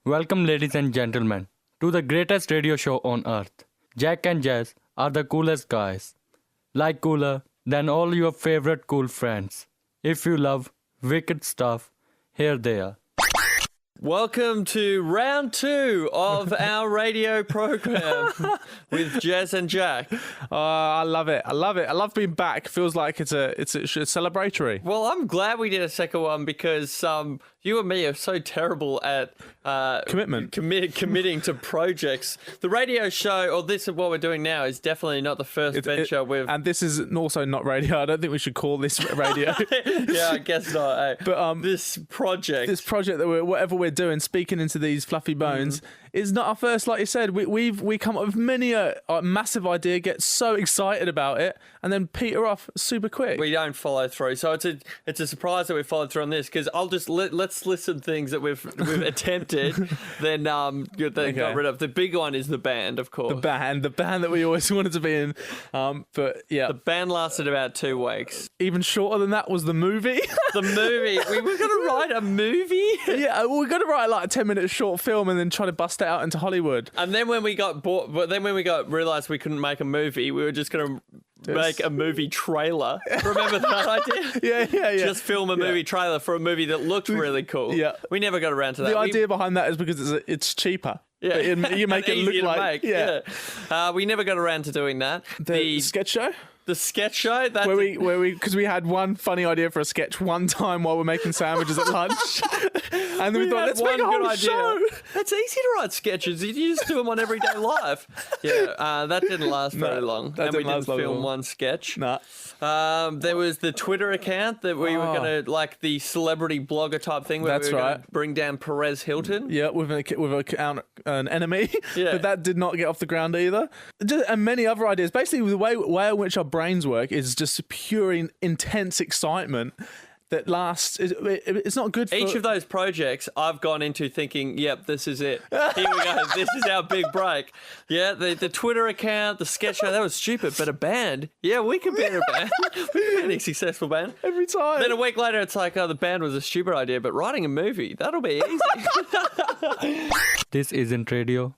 Welcome, ladies and gentlemen, to the greatest radio show on earth. Jack and Jess are the coolest guys. Like cooler than all your favorite cool friends. If you love wicked stuff, here they are. Welcome to round 2 of our radio program with Jess and Jack. I love it. I love being back. Feels like it's celebratory. Well, I'm glad we did a second one because you and me are so terrible at committing to projects. The radio show, or this is what we're doing now, is definitely not the first venture we've... And this is also not radio. I don't think we should call this radio. Yeah, I guess not. Eh? But this project that whatever we're doing, speaking into these fluffy bones, is not our first. Like you said, we come up with many a massive idea, get so excited about it, and then peter off super quick. We don't follow through, so it's a surprise that we followed through on this. Because I'll just let's listen things that we've attempted, then got rid of. The big one is the band, of course. The band that we always wanted to be in. But yeah, the band lasted about 2 weeks. Even shorter than that was the movie. The movie. We were going to write a movie. Yeah, we were going to write like a 10-minute short film and then try to bust it out into Hollywood. And then when we got realised we couldn't make a movie, we were just going to make a movie trailer. Remember that idea? Yeah. Just film a movie trailer for a movie that looked really cool. Yeah. We never got around to that. The idea behind that is because it's cheaper. Yeah. You make it look like... Yeah. We never got around to doing that. The sketch show? The sketch show? Because we had one funny idea for a sketch one time while we're making sandwiches at lunch. And then we thought, let's make a whole show. It's easy to write sketches. You just do them on everyday life. Yeah, that didn't last very long. And we didn't film one sketch. Nah. There was the Twitter account that we were going to, like the celebrity blogger type thing where we were going to bring down Perez Hilton. Yeah, with an enemy. Yeah. But that did not get off the ground either. And many other ideas. Basically, the way in which our brains work is just pure intense excitement that lasts. It's not good for... Each of those projects I've gone into thinking, yep, this is it. Here we go. This is our big break. Yeah, the Twitter account, the sketch show, that was stupid, but a band, yeah, we can be in a band. We can be a successful band. Every time. Then a week later, it's like, oh, the band was a stupid idea, but writing a movie, that'll be easy. This isn't radio.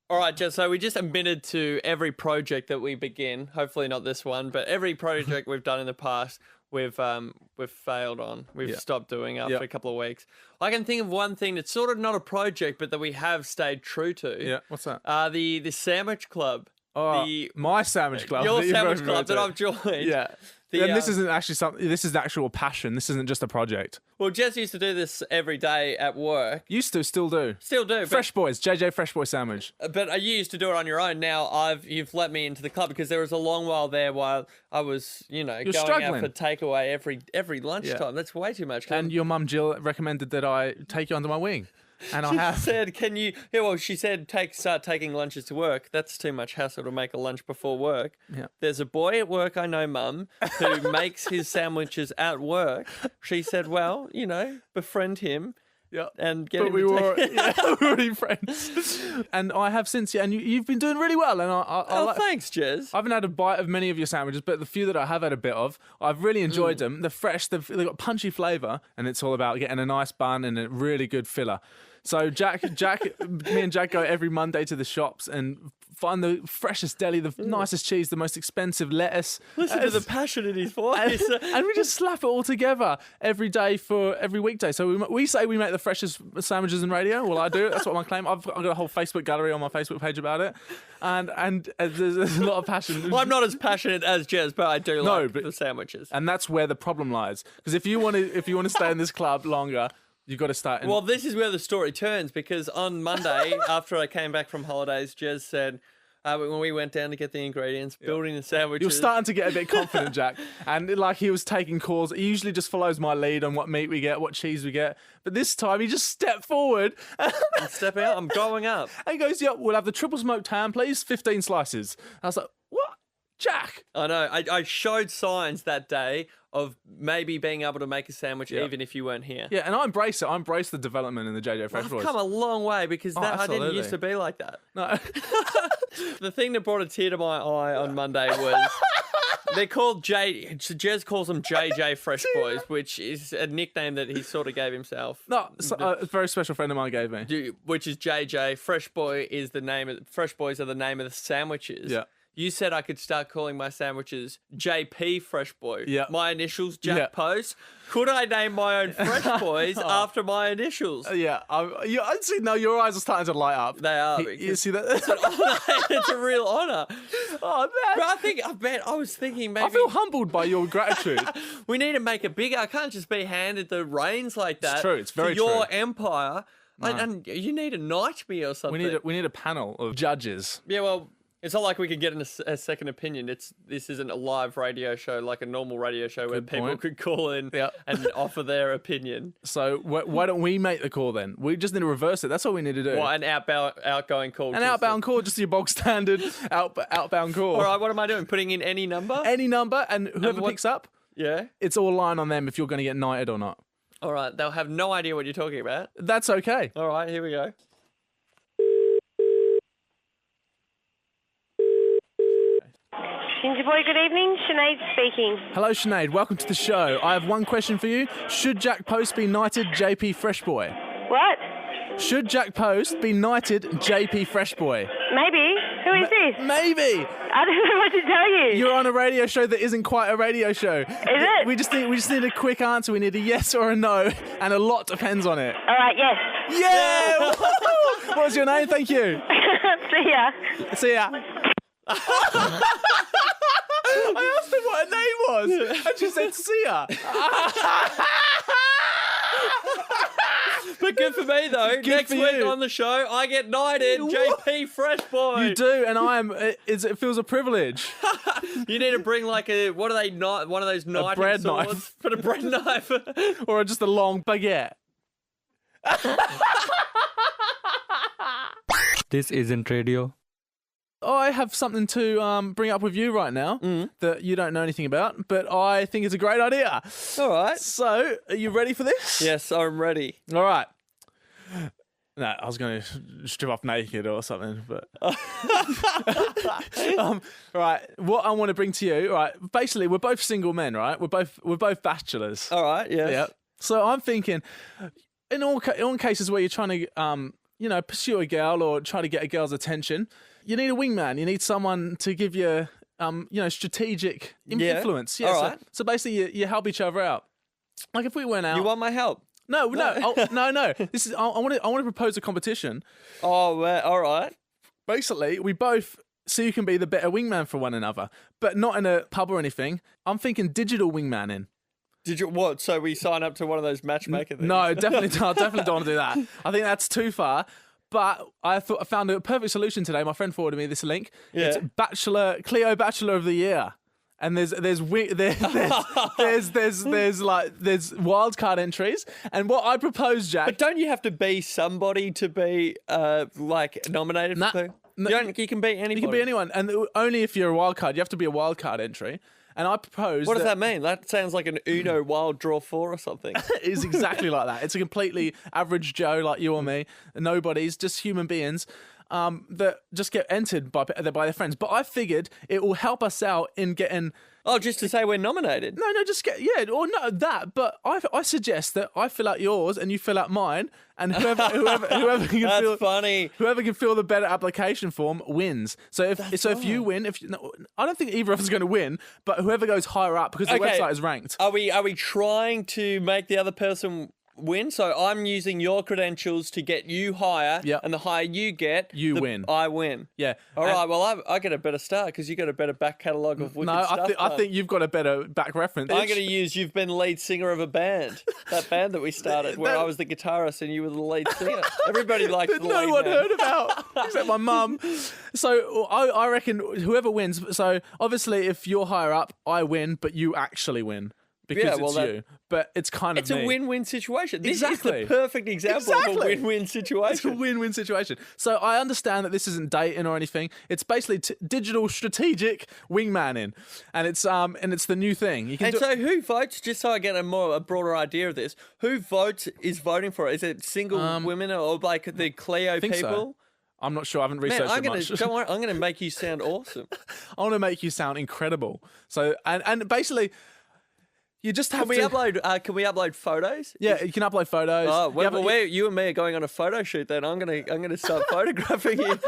All right, Jess, so we just admitted to every project that we begin, hopefully not this one, but every project we've done in the past, we've failed on. We've stopped doing after a couple of weeks. I can think of one thing that's sort of not a project, but that we have stayed true to. Yeah, what's that? The Sandwich Club. Oh, my Sandwich Club. Your Sandwich Club that I've joined. Yeah. And this isn't actually something. This is the actual passion. This isn't just a project. Well, Jess used to do this every day at work. Used to, still do. Still do. Fresh Boys, JJ Fresh Boy Sandwich. But you used to do it on your own. Now you've let me into the club because there was a long while there while I was, going out for takeaway every lunchtime. Yeah. That's way too much. And your mum Jill recommended that I take you under my wing. And I have said, "Can you?" Yeah, well, she said, start taking lunches to work. That's too much hassle to make a lunch before work. Yeah. There's a boy at work I know, Mum, who makes his sandwiches at work. She said, "Well, befriend him." Yeah, and get him we were already friends, and I have since. Yeah, and you've been doing really well. And thanks, Jez. I haven't had a bite of many of your sandwiches, but the few that I have had a bit of, I've really enjoyed them. They're fresh. They've got punchy flavour, and it's all about getting a nice bun and a really good filler. So me and Jack go every Monday to the shops and find the freshest deli, the nicest cheese, the most expensive lettuce. Listen to the passion in his voice. And we just slap it all together every day for every weekday. So we say we make the freshest sandwiches in radio. Well, I do. That's what I claim. I've got a whole Facebook gallery on my Facebook page about it. And there's a lot of passion. Well, I'm not as passionate as Jez, but I do like the sandwiches. And that's where the problem lies. Because if you want to stay in this club longer, you've got to start. Well, this is where the story turns, because on Monday, after I came back from holidays, Jez said, when we went down to get the ingredients, building the sandwiches. You're starting to get a bit confident, Jack. And he was taking calls. He usually just follows my lead on what meat we get, what cheese we get. But this time he just stepped forward. I'm stepping out. I'm going up. And he goes, we'll have the triple smoked ham, please. 15 slices. I was like, what? Jack. I know. I showed signs that day of maybe being able to make a sandwich even if you weren't here. Yeah, and I embrace it. I embrace the development in the JJ Fresh Boys. I've come a long way because I didn't used to be like that. No. The thing that brought a tear to my eye on Monday was They're called Jez calls them JJ Fresh Boys, which is a nickname that he sort of gave himself. No, a very special friend of mine gave me. Which is JJ. Fresh Boys are the name of the sandwiches. Yeah. You said I could start calling my sandwiches JP Fresh Boy. Yeah. My initials, Jack Yeah. Post. Could I name my own Fresh Boys after my initials? Yeah, I see. No, your eyes are starting to light up. They are. You see that? It's a real honour. Oh man, But I was thinking maybe I feel humbled by your gratitude. we need to make it bigger. I can't just be handed the reins like that. It's true. It's very to your true. empire. And you need to knight me or something. We need a panel of judges. Yeah, well, it's not like we can get a second opinion. This isn't a live radio show like a normal radio show where people point. could call in and offer their opinion. So why don't we make the call then? We just need to reverse it. That's all we need to do. Well, an outgoing call. An outbound call, just your bog standard outbound call. All right, what am I doing? Putting in any number? Any number, and whoever picks up, Yeah. it's all lying on them if you're going to get knighted or not. All right, they'll have no idea what you're talking about. That's okay. All right, here we go. Ginger Boy, good evening. Sinead speaking. Hello, Sinead. Welcome to the show. I have one question for you. Should Jack Post be knighted JP Freshboy? What? Should Jack Post be knighted JP Freshboy? Maybe. Who is this? Maybe. I don't know what to tell you. You're on a radio show that isn't quite a radio show. Is it? We just need a quick answer. We need a yes or a no, and a lot depends on it. All right, yes. Yeah! What's your name? Thank you. See ya. See ya. I asked her what her name was, and she said, see ya. But good for me, though. Next for week you. on the show, I get knighted JP Fresh Boy. You do, and it feels a privilege. You need to bring like what are they not? One of those knighting bread swords. knife. Put a bread knife. Or just a long baguette. This isn't radio. I have something to bring up with you right now that you don't know anything about, but I think it's a great idea. All right. So, are you ready for this? Yes, I'm ready. All right. No, I was going to strip off naked or something, but right. What I want to bring to you, right? Basically, we're both single men, right? We're both bachelors. All right. Yes. Yeah. So I'm thinking, in all cases where you're trying to, pursue a girl or try to get a girl's attention, you need a wingman. You need someone to give you, strategic influence. Yeah. All So, right. so basically, you help each other out. Like if we went out. You want my help? No. No. This is. I want to propose a competition. Oh, all right. Basically, we both so you can be the better wingman for one another, but not in a pub or anything. I'm thinking digital wingmaning. Did you what? So we sign up to one of those matchmaker things? No, definitely not. Definitely don't want to do that. I think that's too far. But I found a perfect solution today. My friend forwarded me this link. Yeah. It's Clio Bachelor of the Year. And there's wild card entries. And what I propose, Jack. But don't you have to be somebody to be nominated Nah, for? no, You can be anybody. You can be anyone, and only if you're a wild card. You have to be a wild card entry. And I propose. What does that mean? That sounds like an Uno wild draw 4 or something. It is exactly like that. It's a completely average Joe like you or me, nobodies, just human beings that just get entered by their friends. But I figured it will help us out in getting. Oh, just to say we're nominated. No, just get or no that. But I suggest that I fill out yours and you fill out mine, and whoever can That's funny. Whoever can fill the better application form wins. So if you win, I don't think either of us is going to win, but whoever goes higher up because the website is ranked. Are we trying to make the other person win? So I'm using your credentials to get you higher, and the higher you get, win. I win. Yeah. All right. Well, I get a better start because you got a better back catalogue of wicked stuff. I think you've got a better back reference. I'm going to use you've been lead singer of a band, that band that we started, where I was the guitarist and you were the lead singer. Everybody likes the lead no one man. heard about except my mum. So I reckon whoever wins. So obviously, if you're higher up, I win, but you actually win. Because it's you. But it's kind of It's a win-win situation. This Exactly. is the perfect example of a win-win It's a situation. win-win situation. So I understand that this isn't dating or anything. It's basically digital strategic wingmanning, and it's the new thing. You can And so who votes, just so I get a broader idea of this, who is voting for it? Is it single women or like the Clio think people? so. I'm not sure. I haven't Man, researched I'm it gonna much. don't worry, I'm gonna make you sound awesome. I want to make you sound incredible. So, and basically, you just have Can we to. upload? Can we upload photos? Yeah, you can upload photos. Oh, well, Yeah, but you and me are going on a photo shoot. Then I'm gonna start photographing you.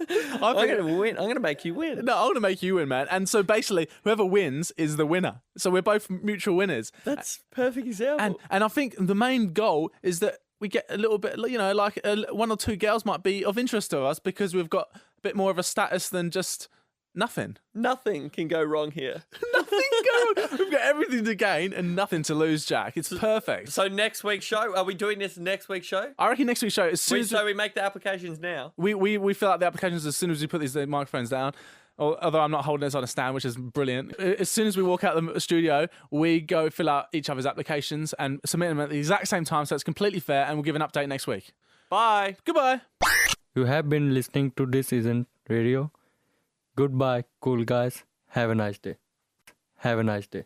I'm gonna win. I'm gonna make you win. No, I want to make you win, man. And so basically, whoever wins is the winner. So we're both mutual winners. That's perfect example. And I think the main goal is that we get a little bit, like one or two girls might be of interest to us because we've got a bit more of a status than just nothing. Nothing can go wrong here. Nothing going. We've got everything to gain and nothing to lose, Jack. It's perfect. So next week's show, are we doing this next week's show? I reckon next week's show, as soon as So we make the applications now. we fill out the applications as soon as we put these microphones down. Although I'm not holding this on a stand, which is brilliant. As soon as we walk out the studio, we go fill out each other's applications and submit them at the exact same time, so it's completely fair, and we'll give an update next week. Bye. Goodbye. You have been listening to This Isn't Radio. Goodbye, cool guys. Have a nice day. Have a nice day.